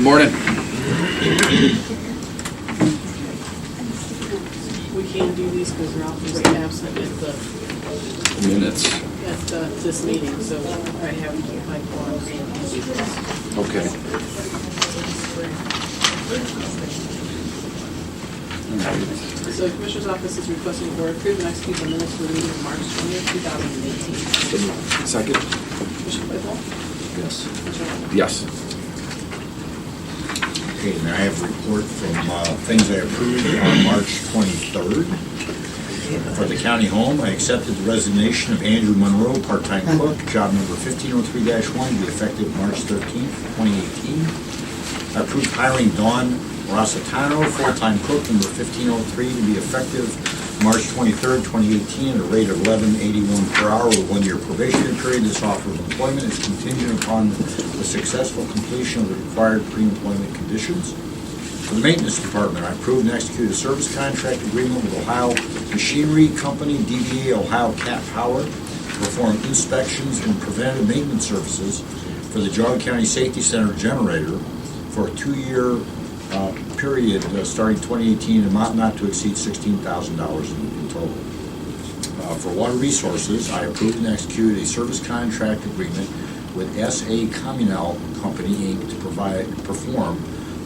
Morning. We can't do these because they're obviously absent at the, Minutes. this meeting, so I have to keep my quorum. Okay. So the Commissioner's Office is requesting the Board approve and execute the minutes for the meeting of March 20th, 2018. Second? Commissioner Claypool? Yes. Commissioner Warren? Yes. Okay, and I have a report from things I approved on March 23rd. For the county home, I accepted the resignation of Andrew Monroe, part-time cook, job number 1503-1, to be effective March 13th, 2018. I approved hiring Dawn Rossitano, full-time cook, number 1503, to be effective March 23rd, 2018, at a rate of $11.81 per hour with a 1-year probationary period. This offer of employment is contingent upon the successful completion of the required pre-employment conditions. For the maintenance department, I approved and executed a service contract agreement with Ohio Machinery Company, DBA Ohio Cat Power, to perform inspections and preventative maintenance services for the Geauga County Safety Center generator for a 2-year period starting 2018, amount not to exceed $16,000 in total. For water resources, I approved and executed a service contract agreement with S.A. Communal Company, Inc. to perform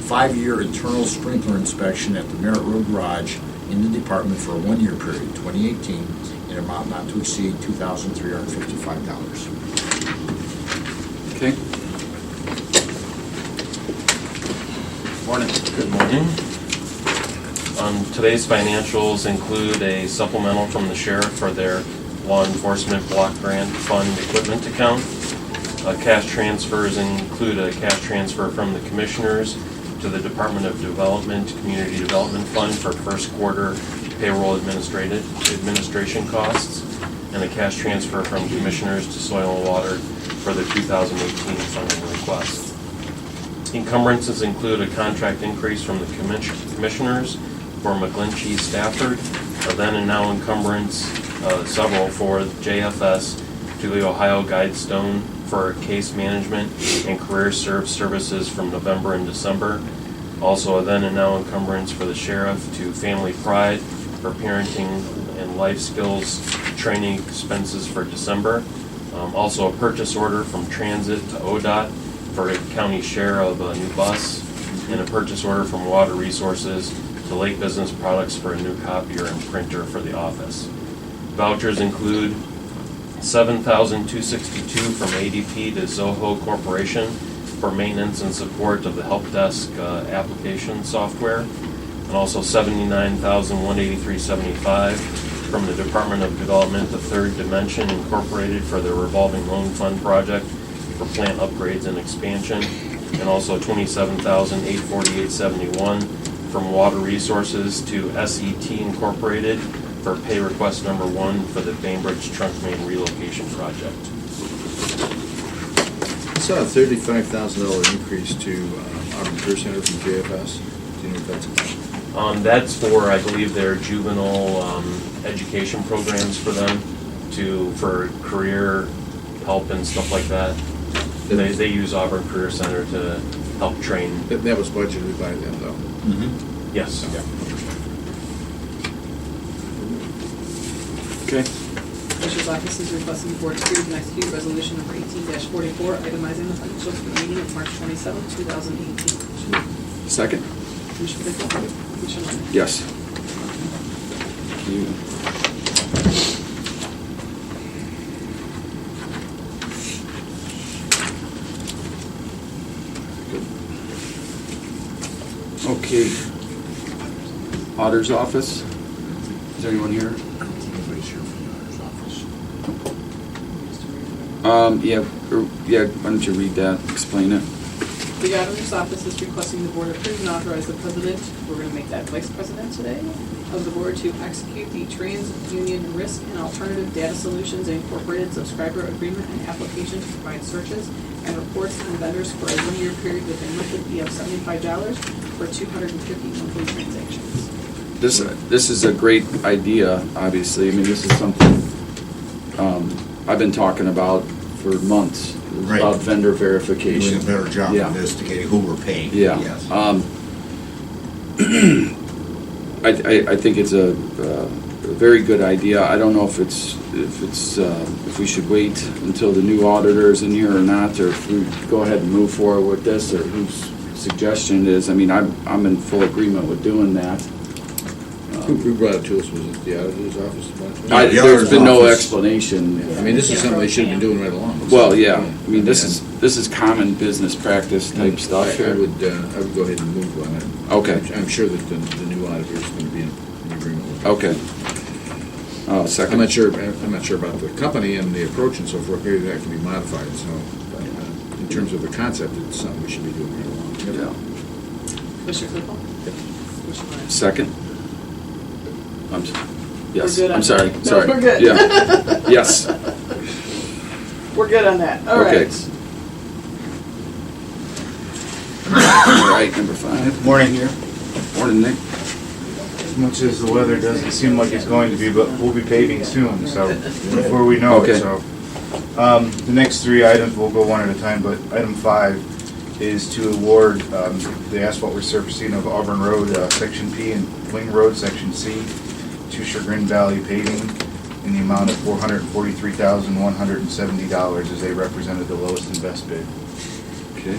5-year internal sprinkler inspection at the Merritt Road Garage in the department for a 1-year period, 2018, in amount not to exceed $2,355. Okay. Morning. Good morning. Today's financials include a supplemental from the sheriff for their law enforcement block grant fund equipment account. Cash transfers include a cash transfer from the commissioners to the Department of Development Community Development Fund for first quarter payroll administration costs, and a cash transfer from commissioners to Soil and Water for the 2018 funding request. Encumbrances include a contract increase from the commissioners for McGlinchey Stafford, a then and now encumbrance, several for JFS to the Ohio Guidestone for case management and career serve services from November and December. Also a then and now encumbrance for the sheriff to Family Pride for parenting and life skills training expenses for December. Also a purchase order from Transit to ODOT for a county share of a new bus, and a purchase order from Water Resources to Lake Business Products for a new copier and printer for the office. Vouchers include $7,262 from ADP to Zoho Corporation for maintenance and support of the help desk application software, and also $79,183.75 from the Department of Development to Third Dimension Incorporated for their revolving loan fund project for plant upgrades and expansion, and also $27,848.71 from Water Resources to SET Incorporated for pay request number 1 for the Bainbridge Trunk Main Relocation Project. I saw a $35,000 increase to Auburn Career Center from JFS. Do you know what that's about? That's for, I believe, their juvenile education programs for them for career help and stuff like that. They use Auburn Career Center to help train. That was budgeted by them, though. Mm-hmm. Yes. Yeah. Okay. Commissioner's Office is requesting the Board approve and execute resolution number 18-44, itemizing the financials for the meeting of March 27th, 2018. Second? Commissioner Claypool? Commissioner Warren? Yes. Thank you. Okay. Auditor's office. Is there anyone here? Anybody's here from the auditor's office? Yeah, why don't you read that, explain it? The Auditor's Office is requesting the Board approve and authorize the President, we're going to make that Vice President today, of the Board to execute the TransUnion Risk and Alternative Data Solutions Incorporated Subscriber Agreement and Application to provide searches and reports on vendors for a 1-year period with a monthly fee of $75 for 250 monthly transactions. This is a great idea, obviously. I mean, this is something I've been talking about for months. Right. about vendor verification. Doing a better job Yeah. investigating who we're paying. Yeah. Yes. I think it's a very good idea. I don't know if we should wait until the new auditor is in here or not, or if we go ahead and move forward with this, or whose suggestion it is. I mean, I'm in full agreement with doing that. Who brought it to us? Was it the auditor's office? Yeah, the There's auditor's been no office. explanation. I mean, this is something they should have been doing right along. Well, yeah, I mean, this is common business practice type stuff I here. would go ahead and move on it. Okay. I'm sure that the new auditor is going to be in agreement with it. Okay. Second. I'm not sure about the company and the approach and so forth. Maybe that can be modified, so, but, in terms of the concept, it's something we should be doing right along. Yeah. Commissioner Claypool? Commissioner Lyons? Second. Yes, We're good on I'm sorry, that. No, sorry. we're good. Yeah. Yes. We're good on that, all Okay. right. All right, number 5. Morning here. Morning, Nick. As much as the weather doesn't seem like it's going to be, but we'll be paving soon, so before we know Okay. it, so. The next 3 items, we'll go one at a time, but item 5 is to award the asphalt resurfacing of Auburn Road, Section P, and Wing Road, Section C, to Chagrin Valley Paving in the amount of $443,170 as they represented the lowest and best bid. Okay.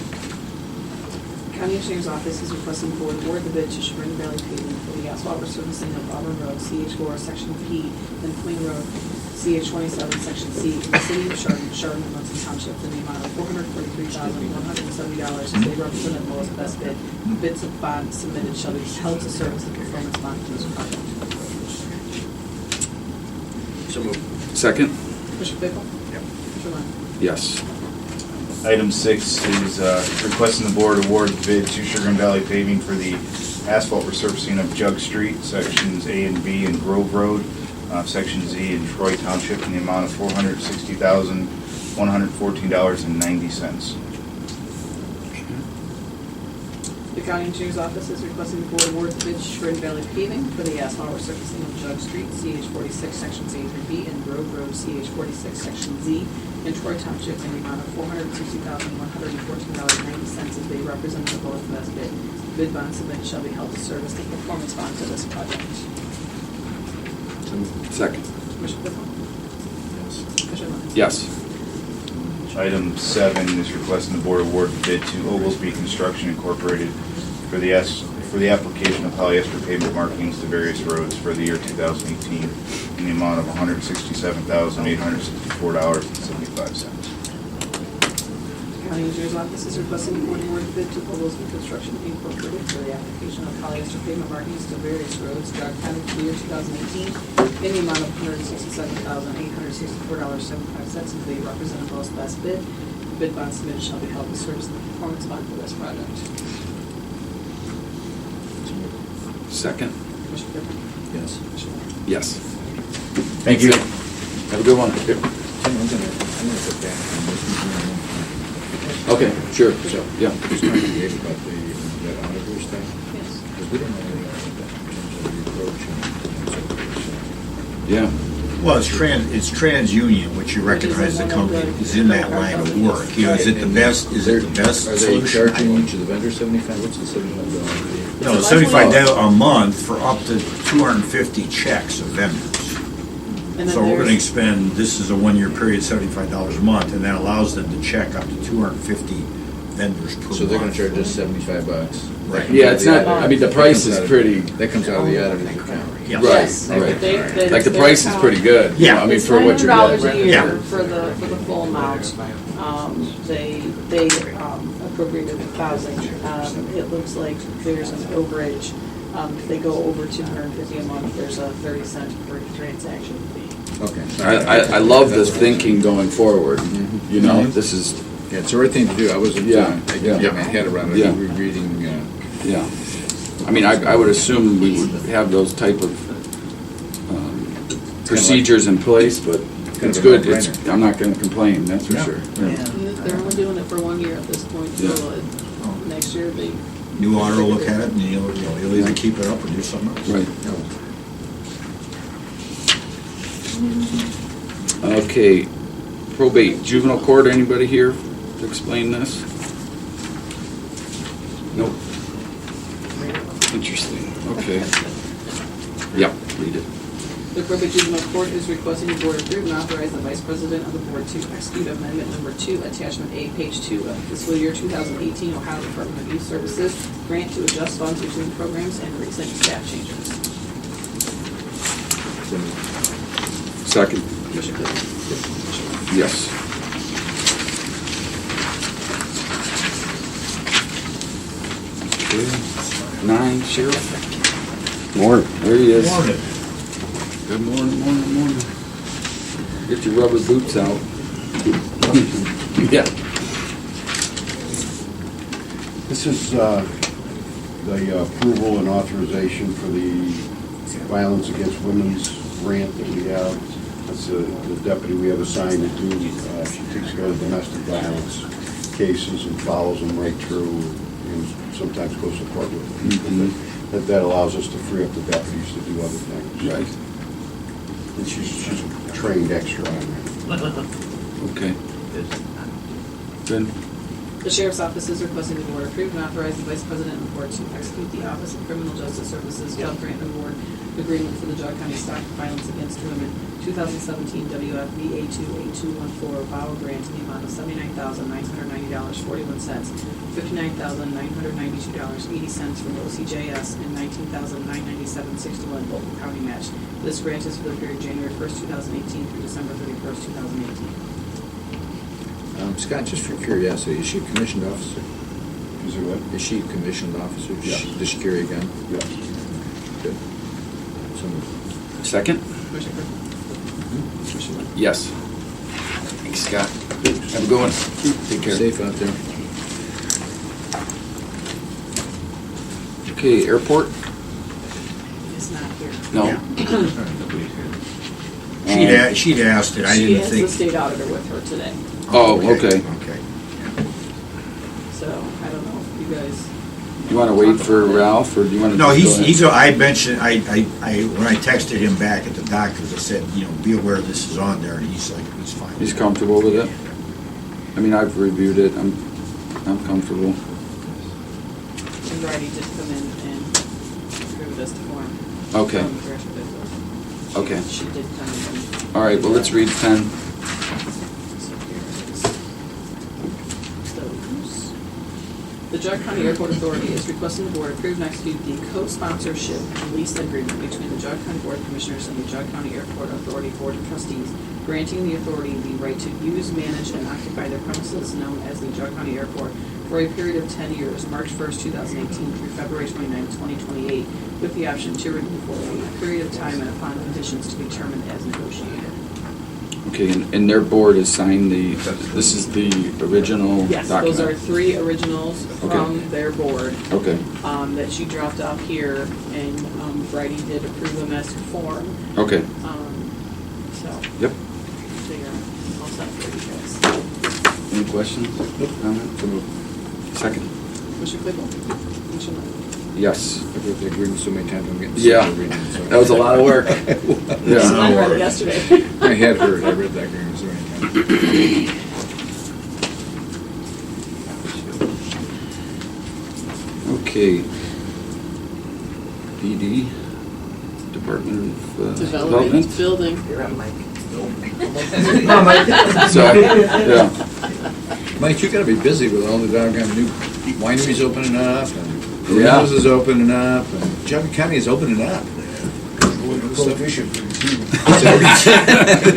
County Engineer's Office is requesting the board award the bid to Chagrin Valley Paving for the asphalt resurfacing of Auburn Road, CH4, Section P, and Queen Road, CH27, Section C, in the city of Chardon, and Munson Township, in the amount of $443,170 as they represent the lowest best bid. Bids of bond submitted shall be held to serve as the performance bond for this project. So moved. Second? Commissioner Claypool? Yep. Commissioner Lyons? Yes. Item 6 is requesting the board award the bid to Chagrin Valley Paving for the asphalt resurfacing of Jug Street, Sections A and B, and Grove Road, Section Z in Troy Township, in the amount of $460,114.90. The County Engineer's Office is requesting the board award the bid to Chagrin Valley Paving for the asphalt resurfacing of Jug Street, CH46, Sections A through B, and Grove Road, CH46, Section Z, in Troy Township, in the amount of $460,114.90 as they represent the lowest best bid. Bid bond submitted shall be held to serve as the performance bond for this project. Second? Commissioner Claypool? Yes. Commissioner Lyons? Yes. Item 7 is requesting the board award the bid to Oglesby Construction Incorporated for the application of polyester pavement markings to various roads for the year 2018 in the amount of $167,864.75. The County Engineer's Office is requesting the board award the bid to Oglesby Construction Incorporated for the application of polyester pavement markings to various roads throughout county for the year 2018 in the amount of $167,864.75 as they represent the lowest best bid. The bid bond submitted shall be held to serve as the performance bond for this project. Second? Commissioner Claypool? Yes. Commissioner Lyons? Yes. Thank you. Have a good one. Tim, I'm gonna put that on this one. Okay, sure. So, Yeah. just talking to Dave about that auditor's thing, Yes. because we don't know anything about that in terms of the approach and so forth. Yeah. Well, it's TransUnion, which you recognize the company is in that line of work. You know, is it the best Are they solution? charging each of the vendors 75? What's the $75? No, $75 a month for up to 250 checks of vendors. And then So we're gonna there's, expend, this is a 1-year period, $75 a month, and that allows them to check up to 250 vendors per month. So they're gonna charge us $75? Right. Yeah, it's not, I mean, the price is pretty, That comes out of the auditor's account. Yes. yes, right. like the price is pretty good. you Yeah. know, I mean, It's for what you're $900 a getting. Yeah. year for the full amount. They appropriated 1,000. It looks like there's an overage. If they go over 250 a month, there's a 30-cent per transaction fee. Okay. I love this thinking going forward, you know, Mhm. this is, Yeah, it's the right thing to do. I wasn't, Yeah, I didn't get my head around it. Yeah. Rereading, yeah. I mean, I would assume we would have those type of procedures in place, but it's of a good, no-brainer. I'm not gonna complain, that's for Yeah. sure. And they're only doing it for 1 year at this point, so next year they. New auditor will look at it, and you'll either keep it up or do something else. Right. Okay, probate, juvenile court, anybody here? to explain this? Nope. Interesting, okay. Yep, read it. The Geauga Juvenile Court is requesting the board approve and authorize the vice president of the board to execute amendment number 2, attachment A, page 2 of fiscal year 2018 Ohio Department of Youth Services grant to adjust funds between programs and recent staff changes. Second, Commissioner Claypool? yes. Okay. 9, Sheriff. Morning. There he is. Morning. Good morning, morning. Get your rubber boots out. Yeah. This is the approval and authorization for the Violence Against Women's grant that we have. That's the deputy we have assigned to do. She takes care of domestic violence cases and follows them right through, and sometimes goes to court with them. That allows us to free up the deputies to do other things. Right. And she's trained extra on that. Okay. Good. The Sheriff's Office is requesting the board approve and authorize the Vice President of the Board to execute the Office of Criminal Justice Services Job Grant Award Agreement for the Geauga County Stop Violence Against Women 2017 WFVA 28214 VAWA grant in the amount of $79,990.41, $59,992.80 from OCJS, and $19,997.61 local county match. This grant is for the period January 1st, 2018 through December 31st, 2018. Scott, just for curiosity, is she a commissioned officer? Is it what? Is she a commissioned officer? Yes. Does she carry a gun? Yes. Good. So, Second? Commissioner Claypool? Yes. Thanks, Scott. Have a good one. Take care. safe out there. Okay, airport? Is not here. No. She'd asked it, I She didn't has the think. state auditor with her today, Oh, okay. Okay. so I don't know if you guys. You want to wait for Ralph, or do you want to? No, I mentioned, when I texted him back at the doctor's, I said, be aware this is on there, and he's like, he's fine. He's comfortable with it? I mean, I've reviewed it, I'm comfortable. And Brady did come in and approve this form. Okay. From the director of business. Okay. She did come in. All right, well, let's read 10. So here it is. Those. The Geauga County Airport Authority is requesting the board approve and execute the co-sponsorship and lease agreement between the Geauga County Board of Commissioners and the Geauga County Airport Authority Board of Trustees, granting the authority the right to use, manage, and occupy their premises known as the Geauga County Airport for a period of 10 years, March 1st, 2018 through February 29th, 2028, with the option to renew for a period of time and upon conditions to be determined as negotiated. Okay, and their board has signed this is the original Yes, document? those are 3 originals from their board Okay, that she dropped off here, and Brady did approve them as to form. okay, So yep. they are all set for you guys. Any questions? Comments? Second? Commissioner Claypool? Commissioner Lund? Yes. I've read the agreement so many times, I'm getting sick Yeah, of reading it. So. that was a lot of work. So Yeah. I read it yesterday. I had heard, I read that agreement so many times. Okay. PD, Department of Development, building. Sorry, yeah. Mike, you gotta be busy with all the doggone new wineries opening up, and Yeah. greenhouses is opening up, and Geauga County is opening up. Prohibition for the team.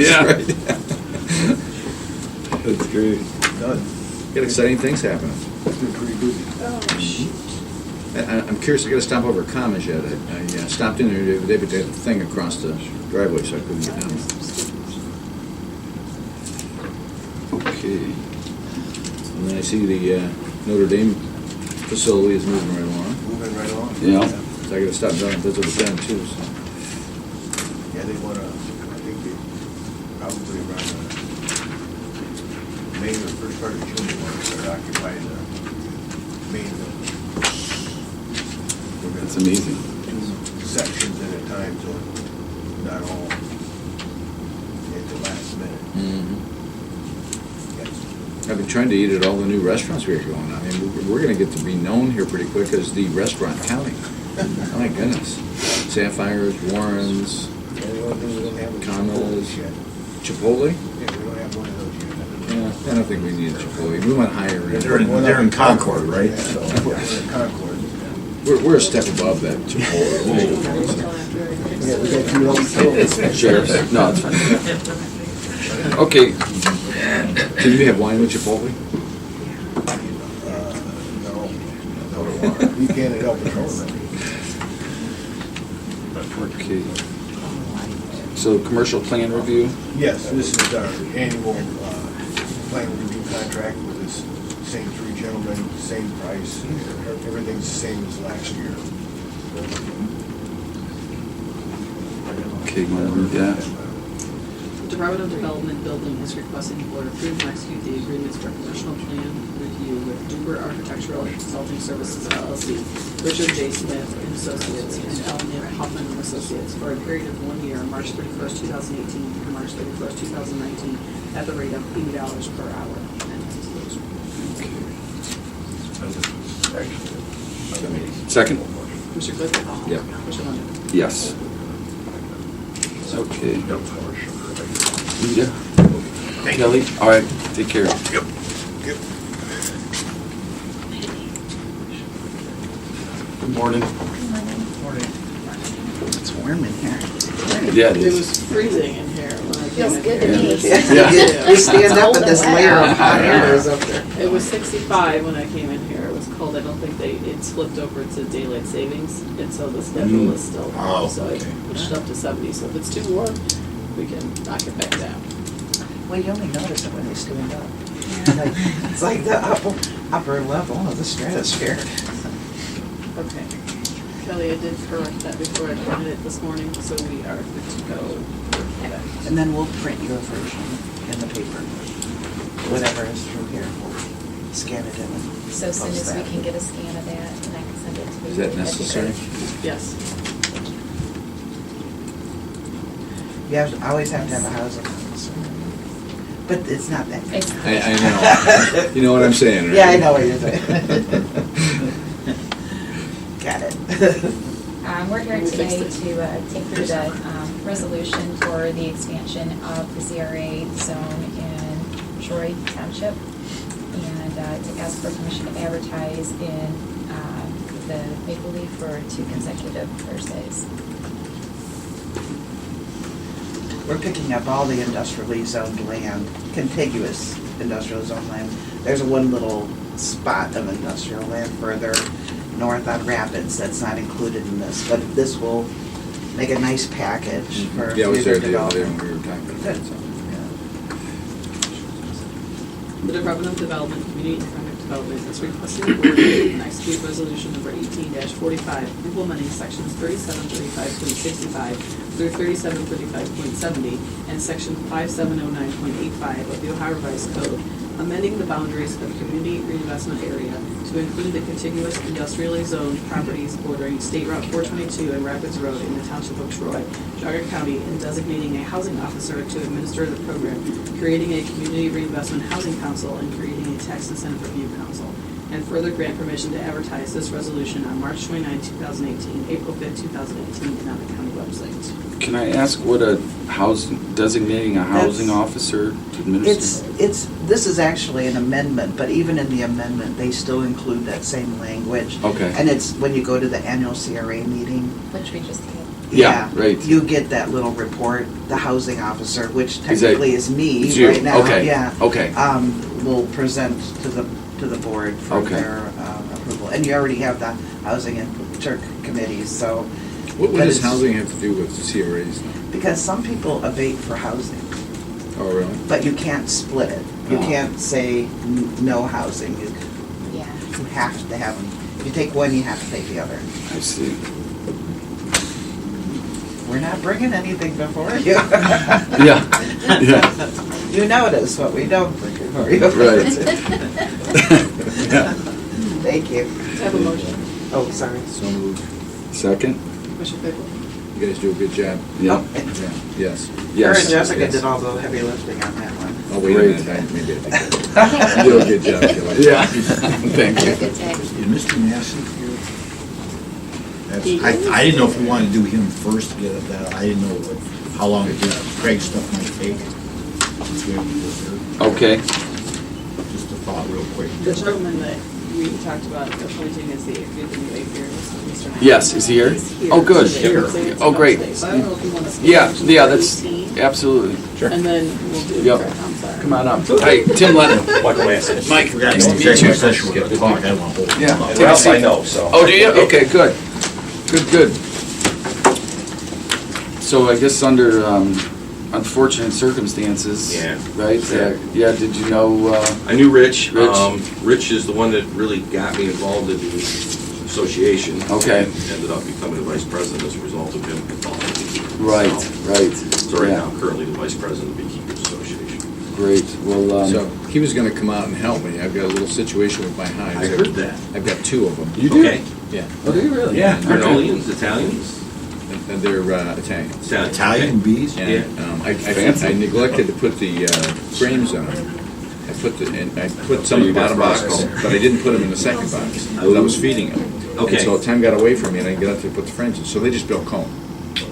Yeah. Right. That's great. Got exciting things happening. It's been pretty busy. Oh, shoot. I'm curious, I gotta stop over at Commerce yet. I stopped in there the other day, but they had a thing across the driveway, so I couldn't get down. Okay. And then I see the Notre Dame facility is moving right along. Moving right along. Yeah. So I gotta stop down and visit with them too, so. Yeah, they wanna, I think they probably around May or first part of June, they wanna start occupying the main building. We're That's gonna amazing. do sections at a time, so not all at the last minute. Mm-hmm. Yes. I've been trying to eat at all the new restaurants we have going on. I mean, we're gonna get to be known here pretty quick as the restaurant county. My goodness. Sapphires, Warrens, The only one thing we don't have is Commas. yet. Chipotle? Yeah, we don't have one of those yet. Yeah, I don't think we need Chipotle. We want higher end. They're in Concord, right? Yeah, So- we're in Concord. We're a step above that Chipotle. Yeah, we got two old Sheriff's, no, it's fine. Okay, Can you have wine with Chipotle? No, you can't help it. okay. So commercial plan review, Yes, this is our annual plan review contract with this same three gentlemen, same price. Everything's the same as last year. okay, want to read that? The Department of Development Building is requesting the board approve and execute the agreements for commercial plan review with Uber Architectural Consulting Services LLC, Richard J. Smith and Associates, and L. Nick Hoffman and Associates for a period of 1 year, March 31st, 2018 through March 31st, 2019, at the rate of $80 per hour. Second? Mr. Claypool? Yep. Mr. Lundey? Yes. Okay. Rita? Kelly? All right, take care. Good morning. It's warm in here. Yeah, it It is. was freezing in here when I came Feels in good here. to me. Yeah. You stand up with this layer of hot air is up there. It was 65 when I came in here. It was cold. I don't think it's flipped over to daylight savings, and so the schedule is still Oh, on. So I okay. pushed it up to 70. So if it's too warm, we can knock it back down. Well, you only notice it when you stand up. It's like the upper level of the stratosphere. Okay. Kelly, I did correct that before I printed it this morning, so we are good to go. And then we'll print you a version in the paper. Whatever is through here, we'll scan it in and So as soon post as we that. can get a scan of that, and I can send it to you. Is that that'd be necessary? great. Yes. You have, always have to have a housing officer. But it's not that. It's- I know. You know what I'm saying, right? Yeah, I know what you're saying. Got it. We're here We today fixed to take through the resolution for the expansion of the CRA zone in Troy Township, and to ask for permission to advertise in the Maple Leaf for 2 consecutive Thursdays. We're picking up all the industrially zoned land, contiguous industrial zone land. There's one little spot of industrial land further north on Rapids that's not included in this, but this will make a nice package for Yeah, I was future there the other day when development. we were talking about Good. something. The Department of Development, Community and Economic Development is requesting the board approve and execute resolution number 18-45, implementing sections 3735.65 through 3735.70 and section 5709.85 of the Ohio Revised Code, amending the boundaries of community reinvestment area to include the contiguous industrially zoned properties bordering State Route 422 and Rapids Road in the Township of Troy, Geauga County, and designating a housing officer to administer the program, creating a community reinvestment housing council, and creating a tax incentive review council. And further grant permission to advertise this resolution on March 29, 2018, April 5, 2018, and on the county website. Can I ask what a designating a housing That's- officer to administer? This is actually an amendment, but even in the amendment, they still include that same language. Okay. And it's when you go to the annual CRA meeting. Which we just had. Yeah, right. You get that little report, the housing officer, which Is that- technically is me It's you. right now. Okay. Yeah. Okay. Will present to the board for Okay. their approval. And you already have the housing and Turk committees, so. What but does it's- housing have to do with the CRAs now? Because some people abate for housing, Oh, really? but you can't split it. You Oh. can't say no housing. Yeah. You have to have them. If you take one, you have to take the other. I see. We're not bringing anything before you. Yeah, yeah. You notice what we don't bring before you. Right. Yeah. Thank you. I have a motion. Oh, sorry. So moved. Second? Commissioner Claypool? You guys do a good job. Yeah. Yeah, yes. Her Yes. and Jessica yes. did all the heavy lifting on that one. Oh, wait a Great. minute, maybe I did. You do a good job, Kelly. Yeah. Thank you. Is Mr. Massey here? I didn't know if we wanted to do him first to get at that. I didn't know how long Craig's stuff might take. Since we haven't been there. Okay. Just a thought real quick. The gentleman that we talked about appointing as the new apiary is Mr. Knight. Yes, is he here? He's here. Oh, good. today. He said it's Oh, great. today, So I don't know if you want to. Yeah, that's, absolutely. And then we'll do. Yep. I'm sorry. Come on up. Hi, Tim Lennon. Michael Massey. Mike, We got nice an to meet you. executive session, we're gonna talk, I don't want to hold. Yeah. him up. Take a seat. I know, so. Oh, do you? Okay, good. Good. So I guess under unfortunate circumstances. Yeah. Right? Yeah. Yeah, did you know, I knew Rich. Rich. Rich is the one that really got me involved in the association. Okay. And ended up becoming the vice president as a result of him involved in beekeeping. right, So- right. So right Yeah. now, I'm currently the vice president of the Beekeepers Association. Great, well, So he was gonna come out and help me. I've got a little situation with my hives. I heard that. I've got two of them. you do? Okay. Yeah. Oh, do you really? Yeah. Arnolians, Italians? And they're Italian. Italian bees? And I neglected to put the frames on them. I put some in the bottom box, but I didn't put them in the second box. I was feeding them. Okay. And so time got away from me, and I didn't get up to put the frames in. So they just built comb.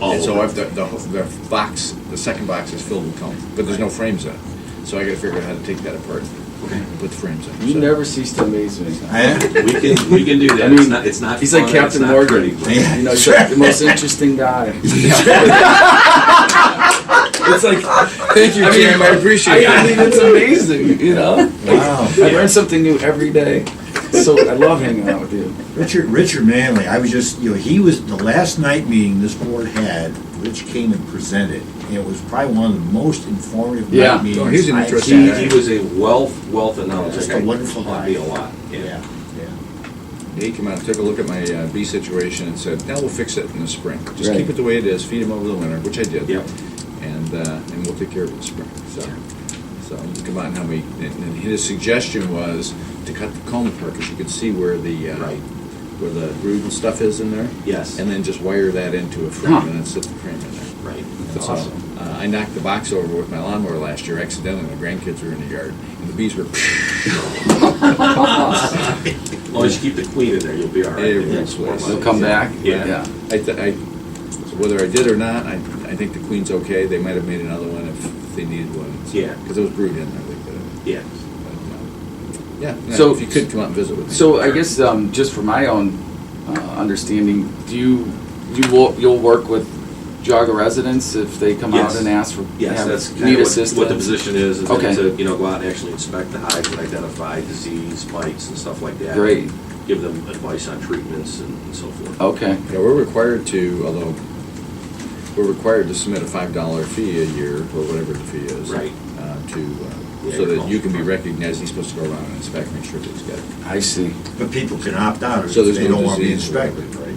Oh, And so okay. I've, the box, the second box is filled with comb, but there's no frames in it. So I got to figure out how to take that apart and put the frames in. You So- never cease to amaze me. We can do that. I mean, It's not he's fun, like it's Captain not Morgan. pretty, but- You know, he's like the most interesting guy. It's like, Thank you, Jim. I appreciate it. I mean, it's amazing, you know? Wow. I learn something new every day. So I love hanging out with you. Richard Manley, I was just, he was, the last night meeting this board had, Rich came and presented. And it was probably one of the most informative Yeah. night meetings. Oh, he's an I've interesting seen. guy. He was a wealth of knowledge. Just That a guy wonderful taught guy. me a lot. Yeah, yeah. He came out, took a look at my bee situation and said, now we'll fix it in the spring. Just Right. keep it the way it is, feed them over the winter, which I did. Yep. And we'll take care of it in the spring. So he come out and help me. And his suggestion was to cut the comb apart, because you could see where the, Right. where the brood and stuff is in there. Yes. And then just wire that into a frame Huh. and then sit the frame in there. Right. That's So, awesome. I knocked the box over with my lawnmower last year accidentally. My grandkids were in the yard, and the bees were. As long as you keep the queen in there, you'll be all right. Every It's place. warm They'll up. come back? Yeah. So whether I did or not, I think the queen's okay. They might have made another one if they needed one. So, Yeah. because it was brood in there. They could have. Yeah. Yeah. So- if you could come out and visit with me. So I guess, just for my own understanding, you'll work with Geauga residents if they come out Yes. and ask for, Yes, that's need kind of assistance? what the position is Okay. to, go out and actually inspect the hives and identify disease, mites and stuff like that. Great, Give them advice on treatments and so forth. okay. Yeah, we're required to submit a $5 fee a year, or whatever the fee is. Right. So that you can be recognized. He's supposed to go around and inspect, make sure that it's good. I see. But people can opt out if So there's they no don't want to be disease or inspected, right?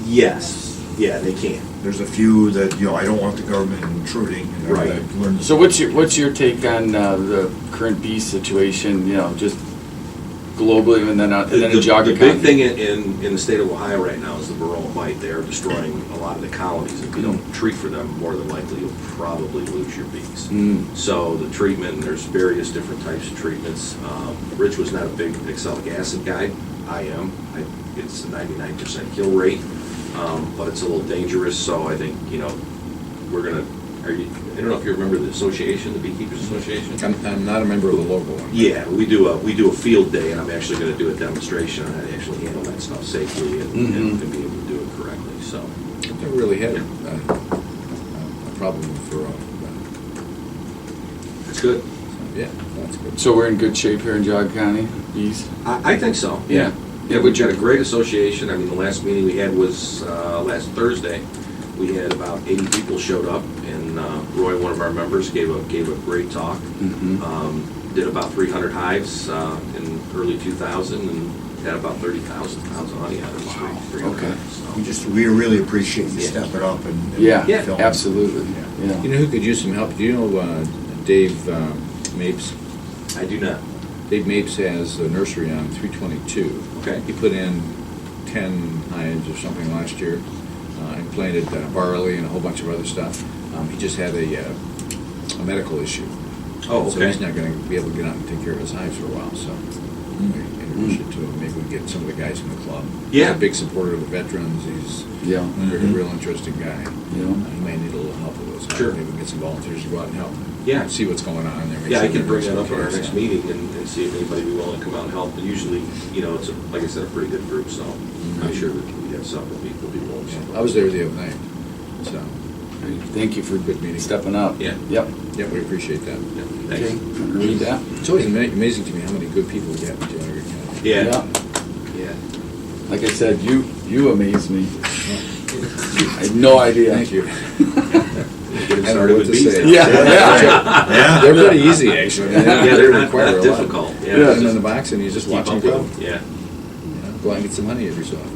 Yes, yeah, they can. There's a few that, I don't want the government intruding. Right. I've learned- So what's your take on the current bee situation, just globally and then in Geauga The County? big thing in the state of Ohio right now is the varroa mite. They are destroying a lot of the colonies. If you don't treat for them, more than likely you'll probably lose your bees. Mm. So the treatment, there's various different types of treatments. Rich was not a big oxalic acid guy. I am. It's a 99% kill rate, but it's a little dangerous. So I think we're gonna. I don't know if you remember the association, the Beekeepers Association. I'm not a member of the local one. Yeah, we do a field day, and I'm actually going to do a demonstration on how to actually handle that stuff safely and be able to do it correctly. So I've never really had a problem for it's good. yeah, that's good. So we're in good shape here in Geauga County, bees? I think so. Yeah. Yeah, we've got a great association. I mean, the last meeting we had was last Thursday. We had about 80 people showed up, and Roy, one of our members, gave a great talk. Mhm. Did about 300 hives in early 2000, and had about 30,000 pounds of honey out of the street. 300 Okay. hives, so. We really appreciate you Yeah. stepping up and. Yeah, filming. absolutely, yeah. You know who could use some help? Do you know Dave Mapes? I do not. Dave Mapes has a nursery on 322. Okay. He put in 10 hives or something last year. and planted barley and a whole bunch of other stuff. He just had a medical issue. Oh, So okay. he's not gonna be able to get out and take care of his hives for a while, so we introduced it to him. Maybe we can get some of the guys from the club. Yeah. He's a big supporter of the veterans. He's Yeah. a real interesting guy. Yeah. He may need a little help with those hives. Sure. Maybe we can get some volunteers to go out and help. Yeah. See what's going on there. make Yeah, I sure can bring everything's that up at our okay, next so. meeting and see if anybody would be willing to come out and help. But usually, you know, it's, like I said, a pretty good group, so I'm sure that we have several people be willing to. I was there the other night, so, Great. Thank you for Good meeting. stepping up. Yeah. Yep. yeah, we appreciate that. Yeah, Okay, thanks. want to read that? It's always amazing to me how many good people we get in Geauga County. Yeah, yeah. Like I said, you amaze me. I had no idea. Thank you. Get them I don't know started what with to bees. say. then. Yeah. Yeah. They're pretty easy, actually. Yeah, they're not require a lot. difficult. Put Yeah, them in just the box and you just keep watch them up with go. them. Yeah. Go out and get some honey every so often.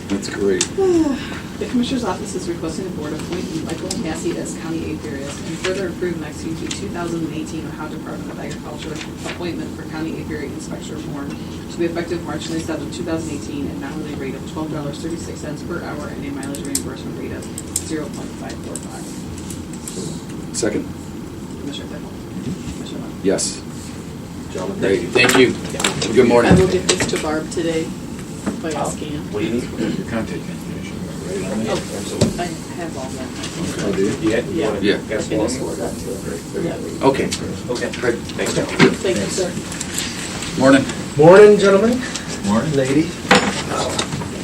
That's great. The Commissioner's Office is requesting the Board appoint Michael Massey as County Apiarist and further approve and execute the 2018 Ohio Department of Agriculture appointment for County Apiary Inspector form to be effective March 27, 2018, at an hourly rate of $12.36 per hour and a mileage reimbursement rate of 0.545. Second? Commissioner Claypool? Commissioner Lund? Yes. Gentlemen, Great. thank you. Thank you. Good morning. I will get this to Barb today by a scan. What do you need? Your contact information, right on Oh, there? I have all that. Oh, do you? Yeah? You wanna Yeah. pass Can along? just forward that to her. Yeah. Okay. Okay. Great. Thanks, gentlemen. Thank you, sir. Morning. Morning, gentlemen. Morning. Lady.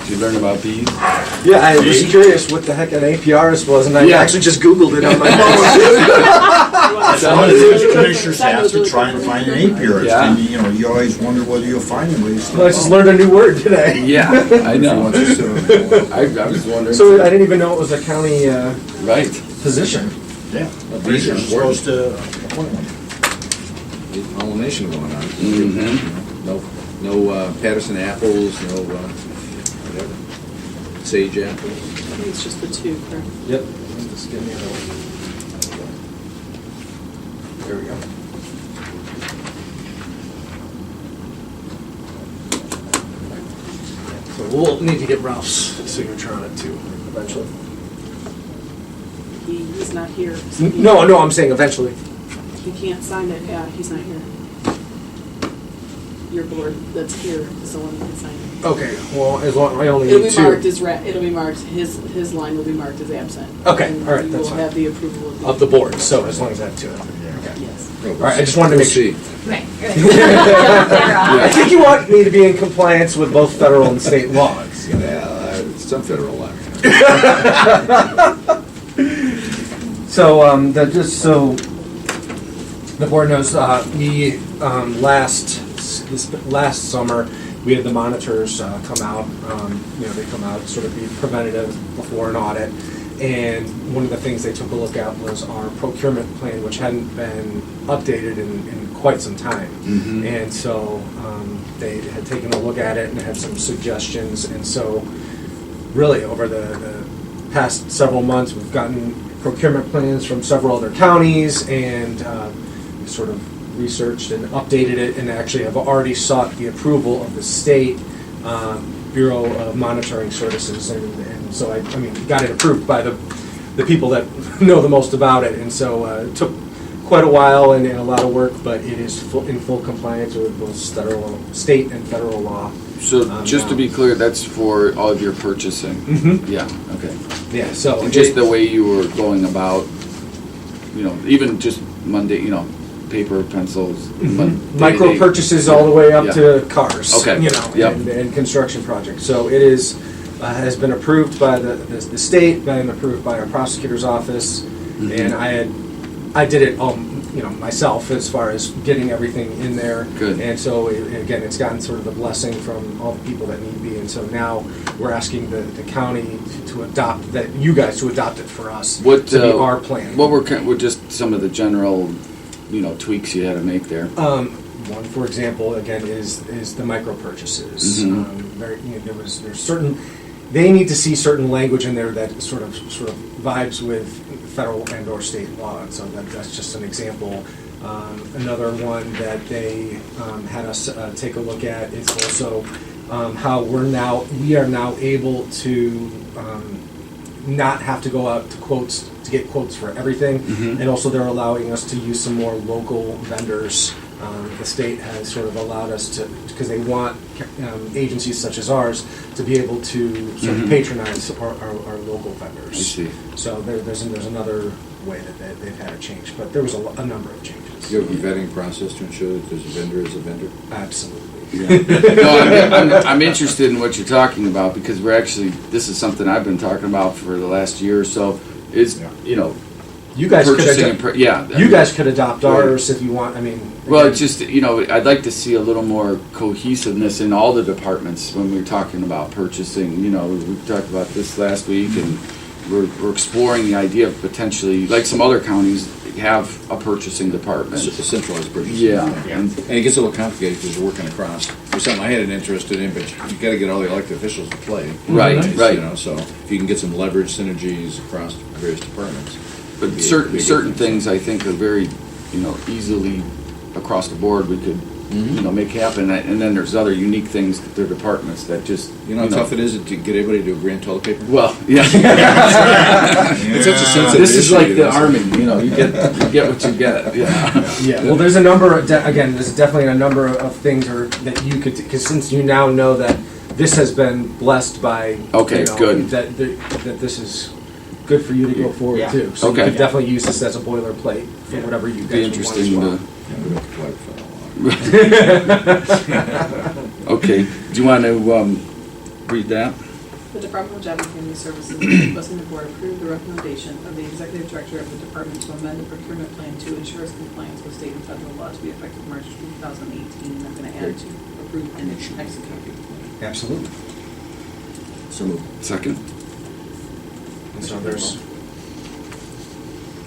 Did you learn about bees? Yeah, I was curious what the heck an APRS was, and I Yeah. actually just Googled it on my phone. That's one of the things commissioners have to try and find an apiarist. Yeah. And, you know, you always wonder whether you'll find him. I just learned a new word today. Yeah, I know. If you want to sit on the I was wondering. So I didn't even know it was a county Right. position. Yeah. Bees are Commissioner's supposed to appoint one. pollination going on. Mhm. No Patterson apples, no whatever. Sage apples. I think it's just the two, correct? Yep. Just give me a little. There we go. So we'll need to get Ralph's signature on it too, eventually. He's not here. so he- No, I'm saying eventually. He can't sign it, yeah, he's not here. Your board that's here is the one that can sign it. Okay, well, as long, I only It'll need be two. marked as, it'll be marked, his line will be marked as absent. Okay, And all right, you that's will fine. have the approval Of the board, so as long as I have two. Okay. Yes. All right, I just wanted to make sure. Right. I think you want me to be in compliance with both federal and state laws. Yeah, some federal law. So, just so the board knows, we, this last summer, we had the monitors come out, they come out, sort of be preventative before an audit. And one of the things they took a look at was our procurement plan, which hadn't been updated in quite some time. Mhm. And so they had taken a look at it and had some suggestions. And so really over the past several months, we've gotten procurement plans from several other counties and we sort of researched and updated it and actually have already sought the approval of the state Bureau of Monitoring Services. And so I mean, got it approved by the people that know the most about it. And so it took quite a while and a lot of work, but it is in full compliance with both state and federal law. So just to now. be clear, that's for all of your purchasing? Mm-hmm. Yeah, okay. Yeah, so. And just the way you were going about, even just Monday, paper, pencils. Micro day-to-day. purchases all the way up Yeah. to cars. Okay. Yep. And construction projects. So it is, has been approved by the state, been approved by our prosecutor's office, Mhm. and I did it all, myself as far as getting everything in there. Good. And so, again, it's gotten sort of the blessing from all the people that need be, and so now we're asking the county to adopt that, you guys to adopt it for us, What, to be our plan. What were just some of the general, tweaks you had to make there? One, for example, again, is the micro purchases. Mhm. There's certain, they need to see certain language in there that sort of vibes with federal and or state law, and so that's just an example. Another one that they had us take a look at is also how we are now able to not have to go out to get quotes for everything. Mhm. And also they're allowing us to use some more local vendors. The state has sort of allowed us to, because they want agencies such as ours to be able to sort of Mhm. patronize our local vendors. I see. So there's another way that they've had a change, but there was a number of changes. You have a vetting process to ensure that there's a vendor is a vendor? Absolutely. Yeah. No, I'm interested in what you're talking about, because this is something I've been talking about for the last year or so, is, You guys could purchasing, adopt, yeah. you guys could adopt Right. ours if you want. I mean, Well, again, it's just, I'd like to see a little more cohesiveness in all the departments when we're talking about purchasing. We talked about this last week, and we're exploring the idea of potentially, like some other counties have a purchasing department. Centralized purchasing. Yeah. And it gets a little complicated because you're working across. There's something I had an interest in, but you gotta get all the elected officials to play. Right, right. So if you can get some leverage synergies across various departments. But it'd be a certain good thing. things I think are very, easily across the board we could, make happen. And then there's other unique things that their departments that just, You know how tough it is to get everybody to agree on toilet paper? Well, yeah. It's such a sensitive This is issue, like you the know, so- army, you get what you get, yeah. yeah. Well, there's a number. There's definitely a number of things that you could, because since you now know that this has been blessed by. Okay, good. That this is good for you to go forward Yeah. too. So Okay. you could definitely use this as a boilerplate for whatever you guys Be would want as interesting well. to, Yeah, we don't flag for that long. okay. Do you want to read that? The Department of Job and Family Services is requesting the board approve the recommendation of the executive director of the department to amend the procurement plan to ensure its compliance with state and federal law to be effective March 2018. I'm going to add to approve and execute. Absolutely. So moved. Second? And so there's.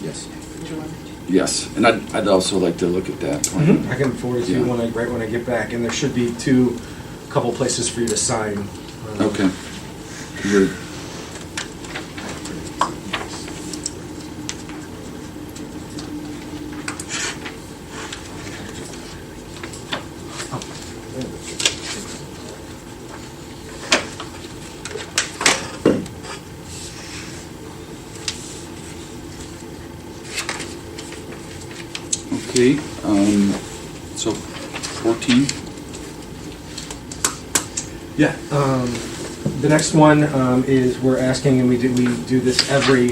Yes. Commissioner Lennon? Yes. And I'd also like to look at that plan. I can forward it to you Yeah. right when I get back, and there should be couple places for you to sign. Okay. Good. Okay, so 14? Yeah. The next one is we're asking, and we do this every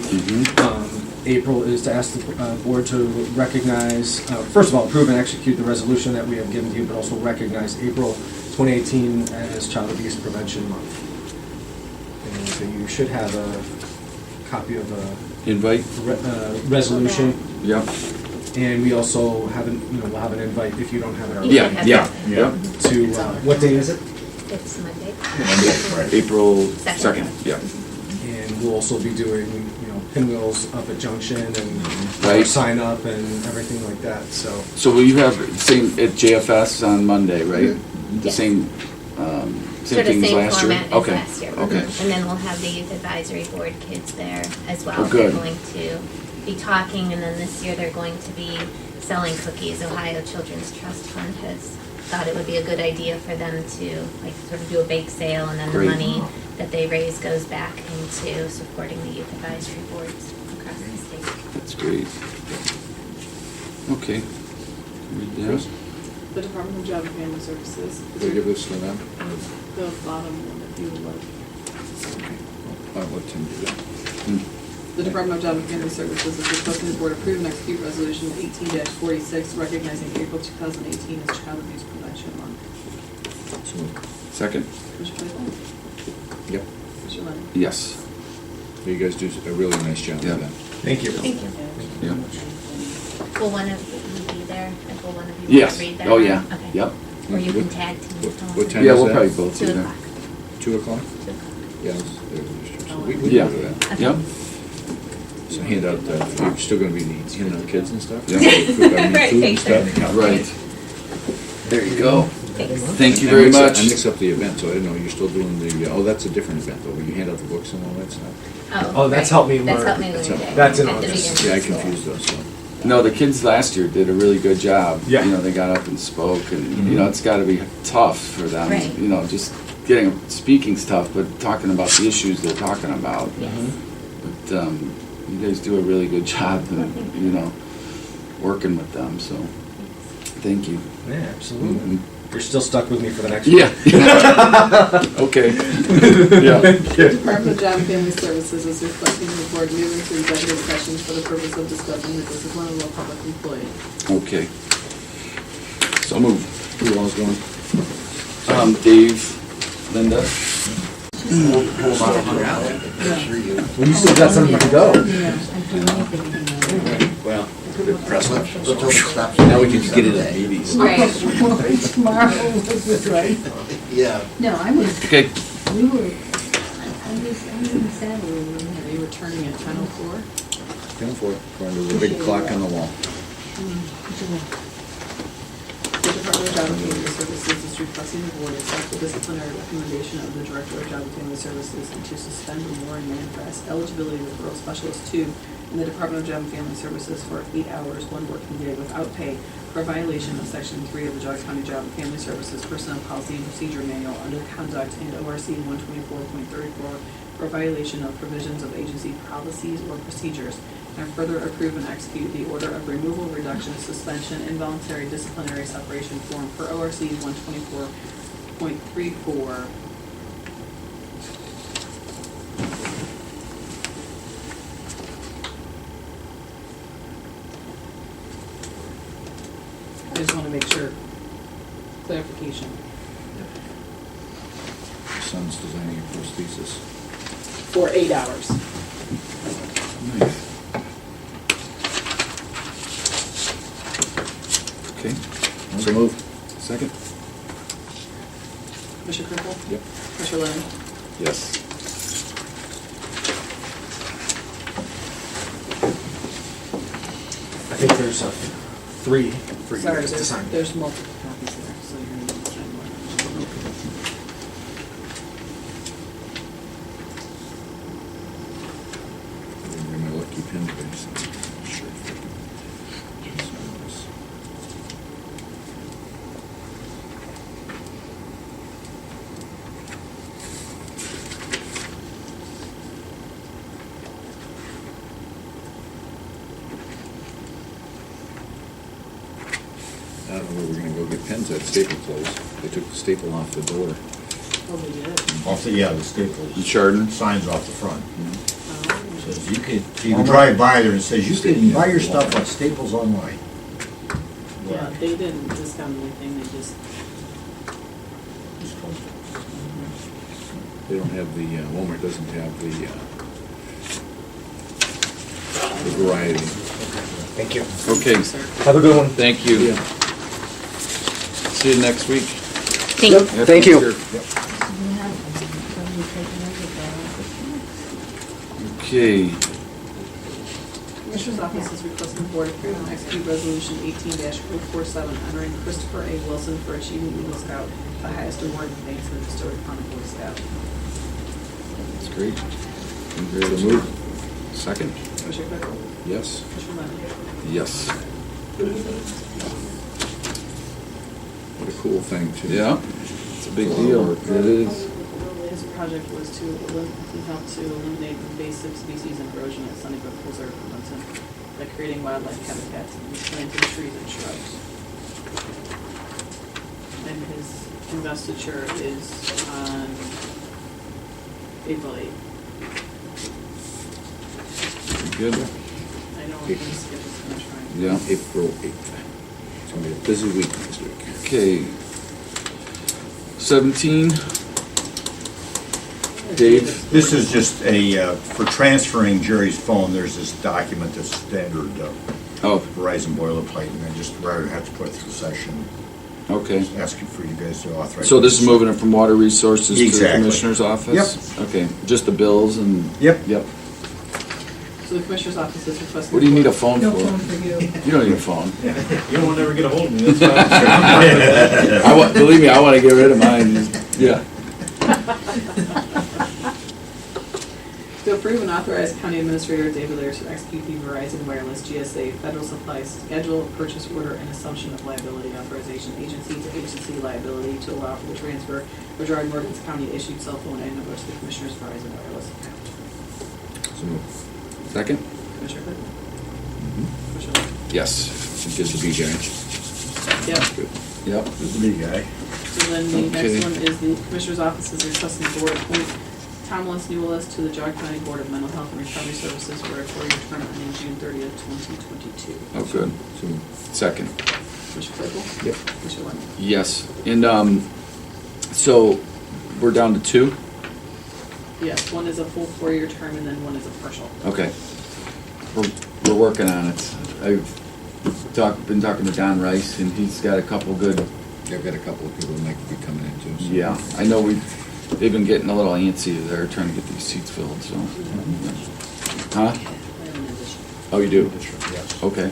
April, is to ask the board to recognize, first of all, approve and execute the resolution that we have given to you, but also recognize April 2018 as Child Abuse Prevention Month. And so you should have a copy of a Invite? resolution, Yep. and we also have we'll have an invite if you don't have it already. You don't have Yeah, that. yeah. To what day is it? It's Monday. April Second. 2nd, yeah. And we'll also be doing, pinwheels up at Junction and Right. sign up and everything like that, so. So will you have the same at JFS on Monday, right? The Yes. same Sort of thing as same last year? format as Okay. last year. Okay. And then we'll have the youth advisory board kids there as well. Oh, good. They're going to be talking, and then this year they're going to be selling cookies. Ohio Children's Trust Fund has thought it would be a good idea for them to sort of do a bake sale, and then Great. the money that they raise goes back into supporting the youth advisory boards across the state. That's great. Okay. Read that. Chris? The Department of Job and Family Services. Do we give this to them? The bottom one, if you would like. I'll let Tim do that. The Department of Job and Family Services is requesting the board approve and execute resolution 18-46, recognizing April 2018 as Child Abuse Prevention Month. So moved. Second? Commissioner Claypool? Yep. Commissioner Lennon? Yes. You guys do a really nice job Yeah. with that. Thank you. Thank you. Yeah. Will one of you be there? Like, will one of you Yes. read that? Oh, yeah. Okay. Yep. Or you can What- tag team. what time Yeah, is we'll that? probably both do 2 that. o'clock. 2 o'clock? 2 o'clock. Yeah. So we Yeah. can do that. Okay. Yep. So hand out, you're still gonna be handing out kids and stuff? Yeah. Food and Right, stuff? Right. There you go. Thanks. Thank you very much. I mixed up the event, so I didn't know you're still doing the, that's a different event though, where you hand out the books and all that stuff. Oh, that's right. helped me That's learn. helped me That's learn. helped. That's in At the August. beginning Yeah, I of school. confused those, so. No, the kids last year did a really good job. Yeah. They got up and spoke, and, it's got to be tough for them. Right. Just speaking's tough, but talking about the issues they're talking about. Yes. you guys do a really good job, you know, working with them, so, thank you. Yeah, absolutely. Mhm. You're still stuck with me for the next Yeah. Okay. Yeah. The Department of Job and Family Services is requesting the board move into executive sessions for the purpose of discussing the discipline of a public employee. Okay. So move. Who else going? Dave, Linda? Well, you still got something to go. Well, press up. Now we can just get into the meetings. Right. Tomorrow, right? Yeah. No, I was, Okay. we were, I was in Saddle. Are you returning at 10:04? Going for it. Going to the big clock on the wall. The Department of Job and Family Services is requesting the board accept the disciplinary recommendation of the Director of Job and Family Services and to suspend the warrant manifest eligibility referral specialist 2 in the Department of Job and Family Services for 8 hours, 1 working day without pay for violation of Section 3 of the Geauga County Job and Family Services Personnel Policy and Procedure Manual under Conduct and ORC 124.34 for violation of provisions of agency policies or procedures, and further approve and execute the order of removal, reduction, suspension, involuntary disciplinary separation form per ORC 124.34. I just want to make sure, clarification. Son's designing a prosthesis. For 8 hours. Nice. Okay. So move. Second? Commissioner Crickle? Yep. Commissioner Lennon? Yes. I think there's 3 for you Sorry, guys to sign. there's multiple copies there, so you're going to need to sign one. You're my lucky pin today, so I'm sure if I can just sign this. I don't know where we're gonna go get pens at Staple Close. They took the staple off the door. Oh, they did. Off the, yeah, the Staples. And Chardon? Signs off the front. Oh. Says you can drive by there and it says you can buy your stuff at Staples online. Yeah, they didn't discount anything, they just, They don't have the, Walmart doesn't have the variety. Thank you. Okay. sir. Have a good one. Thank you. See you next week. Thank you. Okay. Commissioner's Office is requesting the board approve and execute resolution 18-047 honoring Christopher A. Wilson for achieving Eagle Scout, the highest award in thanks to the Historic Chronicle Boy Scout. That's great. And ready to move. Second? Commissioner Crickle? Yes. Commissioner Lennon? Yes. What a cool thing, too. Yeah, it's a big deal. It is. His project was to help to eliminate invasive species and erosion at Sunnybrook Preserve in Munson by creating wildlife habitats and planting trees and shrubs. And his investiture is on April 8th. Good. I know we're going to skip this finish line. Yeah. April 8th. It's gonna be a busy week next week. Okay. 17. Dave? This is just a, for transferring Jerry's phone, there's this document that's standard Oh, Verizon boilerplate, and I just rather have to put it through session. okay. Just asking for you guys to authorize. So this is moving it from Water Resources to the Exactly. Commissioner's Office? Yep. Okay, just the bills and? Yep. Yep. So the Commissioner's Office is requesting. What do you need a phone No for? phone for you. You don't need a phone. You don't ever get a hold of me, that's Believe me, I want to get rid of mine. Yeah. To approve and authorize County Administrator David Lear to execute the Verizon Wireless GSA Federal Supply Schedule, Purchase Order, and Assumption of Liability Authorization Agency to Agency Liability to allow for the transfer of Jordan Morgan's County issued cell phone and numbers to the Commissioner's Verizon Wireless account. So move. Second? Commissioner Claypool? Mm-hmm. Commissioner Lennon? Yes. Good to be guy. Yep. Good. Yep. This is the big guy. So then the Okay. next one is the Commissioner's Office is requesting the board appoint Tom Newellis to the Geauga County Board of Mental Health and Recovery Services for a 4-year term ending June 30th, 2022. Oh, good. Second. Commissioner Claypool? Yep. Commissioner Lennon? Yes, and, so, we're down to 2? Yes, one is a full 4-year term and then one is a partial. Okay. We're working on it. I've been talking to Don Rice, and he's got a couple good, I've got a couple of people that might be coming in too. So. yeah, I know they've been getting a little antsy there, trying to get these seats filled, so. Huh? I have an addition. Oh, you do? Yes. Okay.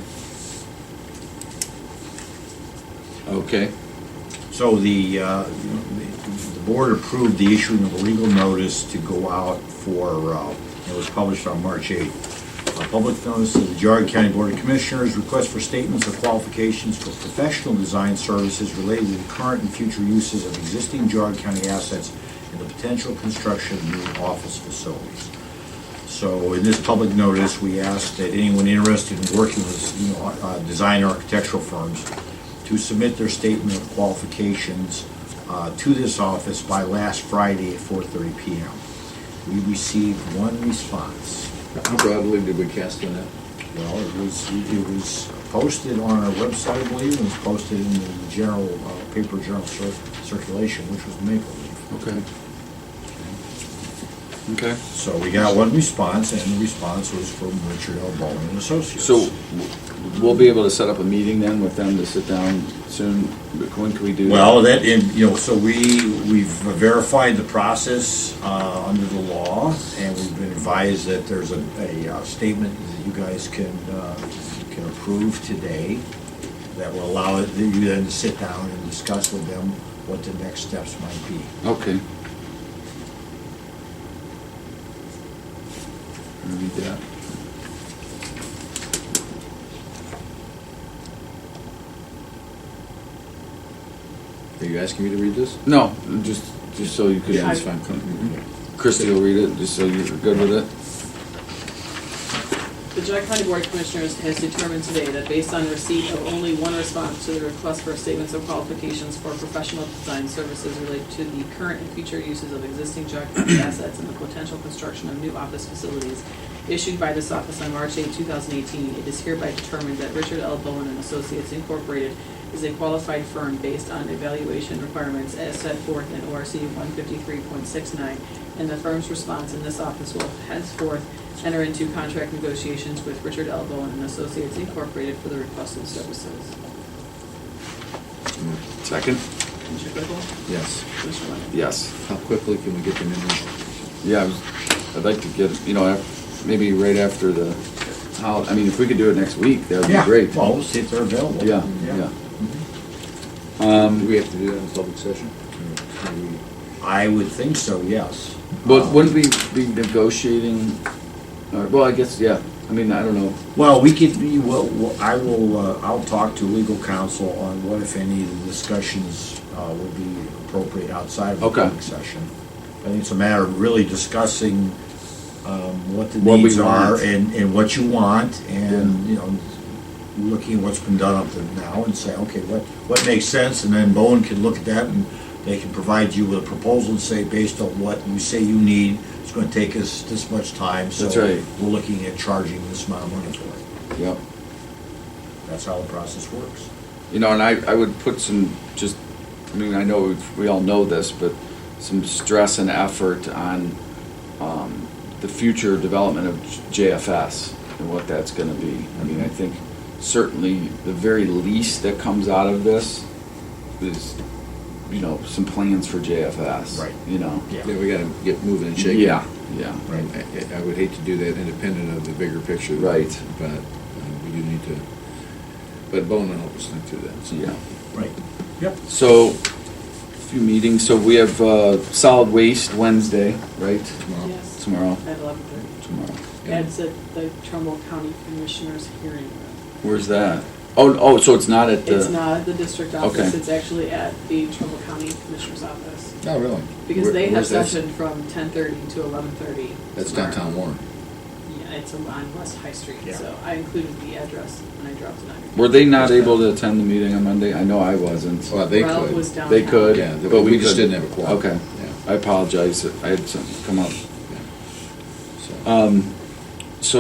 Okay, So the board approved the issuing of a legal notice to go out for, it was published on March 8th. A public notice of the Geauga County Board of Commissioners request for statements of qualifications for professional design services related to the current and future uses of existing Geauga County assets and the potential construction of new office facilities. So in this public notice, we asked that anyone interested in working with design architectural firms to submit their statement of qualifications to this office by last Friday at 4:30 p.m. We received one response. How broadly did we cast on that? Well, it was posted on our website, I believe, and was posted in the general paper journal circulation, which was Maple Leaf. okay. Okay. So we got one response, and the response was from Richard L. Bowen and Associates. So, we'll be able to set up a meeting then with them to sit down soon? When can we do that? Well, so we've verified the process under the law, and we've been advised that there's a statement that you guys can approve today that will allow you then to sit down and discuss with them what the next steps might be. Okay. Read that. Are you asking me to read this? No, just so you could. Yeah, that's fine. Christie will read it, just so you're good with it. The Geauga County Board of Commissioners has determined today that based on receipt of only one response to the request for statements of qualifications for professional design services related to the current and future uses of existing Geauga County assets and the potential construction of new office facilities issued by this office on March 8, 2018, it is hereby determined that Richard L. Bowen and Associates Incorporated is a qualified firm based on evaluation requirements as set forth in ORC 153.69, and the firm's response in this office will henceforth enter into contract negotiations with Richard L. Bowen and Associates Incorporated for the requested services. Second? Commissioner Claypool? Yes. Commissioner Lennon? Yes. How quickly can we get them in? Yeah, I'd like to get, maybe right after the, if we could do it next week, that would be great. Well, we'll see if they're available. Yeah. Do we have to do that in public session? Or do we- I would think so, yes. But wouldn't we be negotiating, well, I guess, yeah, I don't know. Well, I'll talk to legal counsel on what, if any, of the discussions would be appropriate outside of the Okay. public session. I think it's a matter of really discussing what the What we needs are want. and what you want, and, looking at what's been done up to now and say, okay, what makes sense, and then Bowen can look at that and they can provide you with a proposal and say, based on what you say you need, it's going to take us this much time, so That's right. we're looking at charging this amount of money for it. Yep. That's how the process works. And I would put some, I know we all know this, but some stress and effort on the future development of JFS and what that's gonna be. I think certainly the very least that comes out of this is, some plans for JFS. Right. Yeah, we gotta get moving and shaking. Yeah. Right. I would hate to do that independent of the bigger picture. Right. But we do need to, but Bowen will help us think through that. So. Yeah. Right. Yep. So, a few meetings, so we have solid waste Wednesday, right? Tomorrow. Yes. Tomorrow. At 11:30. Tomorrow. That's at the Trumbull County Commissioners hearing room. Where's that? Oh, so it's not at the... It's not at the district office, Okay. it's actually at the Trumbull County Commissioner's office. Oh, really? Because they have Where's that? session from 10:30 to 11:30. That's tomorrow. downtown Warren. Yeah, it's on West High Street, Yeah. so I included the address when I dropped it on your. Were they not able to attend the meeting on Monday? I know I wasn't. Well, they Ralph could. was downtown. They could, Yeah, but we we just couldn't. didn't have a quorum. Okay. Yeah. I apologize. I had something come up. So-